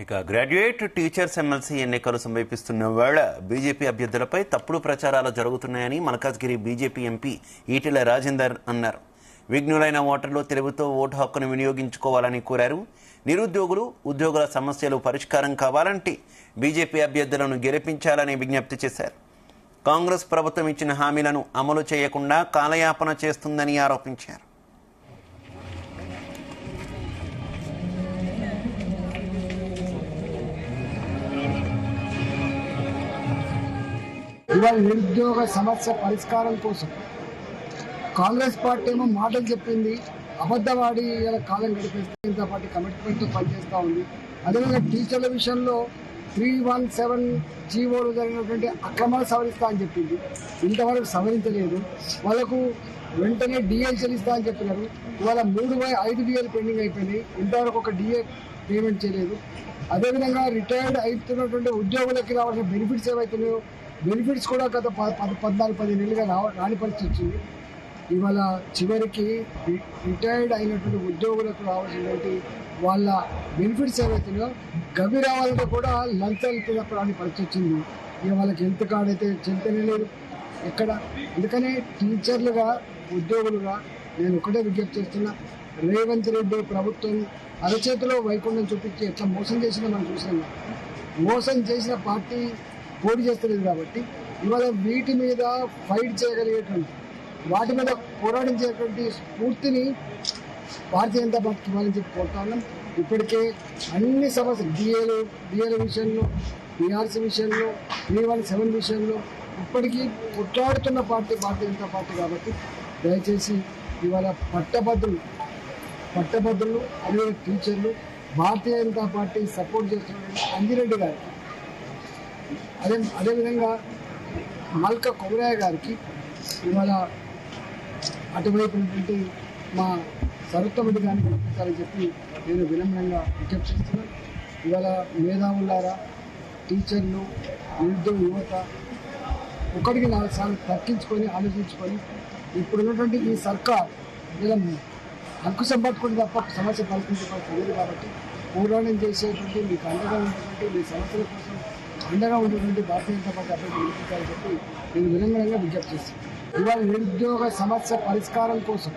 ఇక graduate teachers MLC ఎన్నికలు సమీపిస్తున్న వేళ బీజేపీ అభ్యర్థులపై తప్పుడు ప్రచారాలు జరుగుతున్నాయని మల్కాజ్గిరి బీజేపీ ఎంపీ ఈటెల రాజేందర్ అన్నారు. విఘ్నులైన ఓటర్లు తెలుగుతో ఓటు హక్కును వినియోగించుకోవాలని కోరారు. నిరుద్యోగులు, ఉద్యోగుల సమస్యలు పరిష్కారం కావాలంటే బీజేపీ అభ్యర్థులను గెలిపించాలని విజ్ఞప్తి చేశారు. కాంగ్రెస్ ప్రభుత్వం ఇచ్చిన హామీలను అమలు చేయకుండా కాలయాపన చేస్తుందని ఆరోపించారు. ఇవాళ నిరుద్యోగ సమస్య పరిష్కారం కోసం కాంగ్రెస్ పార్టీ ఏమో మాటలు చెప్పింది, అబద్ధవాడి ఇలా కాలం గడిపేస్తే జనతా పార్టీ కమిట్మెంట్తో పనిచేస్తూ ఉంది. అదేవిధంగా టీచర్ల విషయంలో 317 జీవోలు జరిగినటువంటి అక్రమాలు సవరిస్తా అని చెప్పింది, ఇంతవరకు సవరించలేదు. వాళ్ళకు వెంటనే డిఏలు చెల్లిస్తా అని చెప్పినారు. ఇవాళ 5 డిఏలు పెండింగ్ అయిపోయినాయి, ఇంతవరకు ఒక డిఏ పేమెంట్ చేయలేదు. అదేవిధంగా రిటైర్డ్ అవుతున్నటువంటి ఉద్యోగులకి రావాల్సిన బెనిఫిట్స్ ఏవైతున్నాయో బెనిఫిట్స్ కూడా గత 14-15 నెలలుగా రాని పరిస్థితి వచ్చింది. ఇవాళ చివరికి రిటైర్డ్ అయినటువంటి ఉద్యోగులకు రావాల్సినటువంటి వాళ్ళ బెనిఫిట్స్ ఏవైతున్నాయో గవి రావాలంటే కూడా లంచాలు రాని పరిస్థితి వచ్చింది. ఇక వాళ్ళకి హెల్త్ కార్డ్ అయితే చెంతనే లేదు ఎక్కడ. అందుకనే టీచర్లుగా, ఉద్యోగులుగా నేను ఒకటే విజ్ఞప్తి చేస్తున్నా, రేవంత్ రెడ్డి ప్రభుత్వం అరచేతిలో వైకుంఠం చూపించి ఎట్లా మోసం చేసిందో మనం చూసినాం. మోసం చేసిన పార్టీ పోటీ చేస్తలేదు కాబట్టి ఇవాళ వీటి మీద ఫైట్ చేయగలిగేటువంటి, వాటి మీద పోరాడించేటువంటి స్ఫూర్తిని భారతీయ జనతా పార్టీకి ఇవ్వాలని చెప్పి కోరుతా ఉన్నాం. ఇప్పటికే అన్ని సమస్యలు డిఏల విషయంలో, బీఆర్సీ విషయంలో, 317 విషయంలో ఇప్పటికీ కొట్లాడుతున్న పార్టీ భారతీయ జనతా పార్టీ కాబట్టి దయచేసి ఇవాళ పట్టభద్రులు అదే టీచర్లు, భారతీయ జనతా పార్టీ సపోర్ట్ చేస్తున్న అంజిరెడ్డి గారు, అదేవిధంగా మల్క కొమరయ్య గారికి ఇవాళ అటువైపునటువంటి మా సరుత్తమడి గారిని పంపించాలని చెప్పి నేను వినమ్రంగా విజ్ఞప్తి చేస్తున్నాను. ఇవాళ మేధావులారా, టీచర్లు, నిరుద్యోగ యువత ఒకటికి 4 సార్లు తగ్గించుకొని ఆలోచించుకొని ఇప్పుడున్నటువంటి ఈ సర్కార్ ఇలా అంకుశం పట్టుకుంటే తప్ప సమస్య పరిష్కరించలేదు కాబట్టి పోరాటం చేసేటువంటి, మీకు అండగా ఉన్నటువంటి, మీ సమస్యల కోసం అండగా ఉన్నటువంటి భారతీయ జనతా పార్టీ అభ్యర్థి గెలిపించాలని చెప్పి నేను వినమ్రంగా విజ్ఞప్తి చేస్తున్నాను. ఇవాళ నిరుద్యోగ సమస్య పరిష్కారం కోసం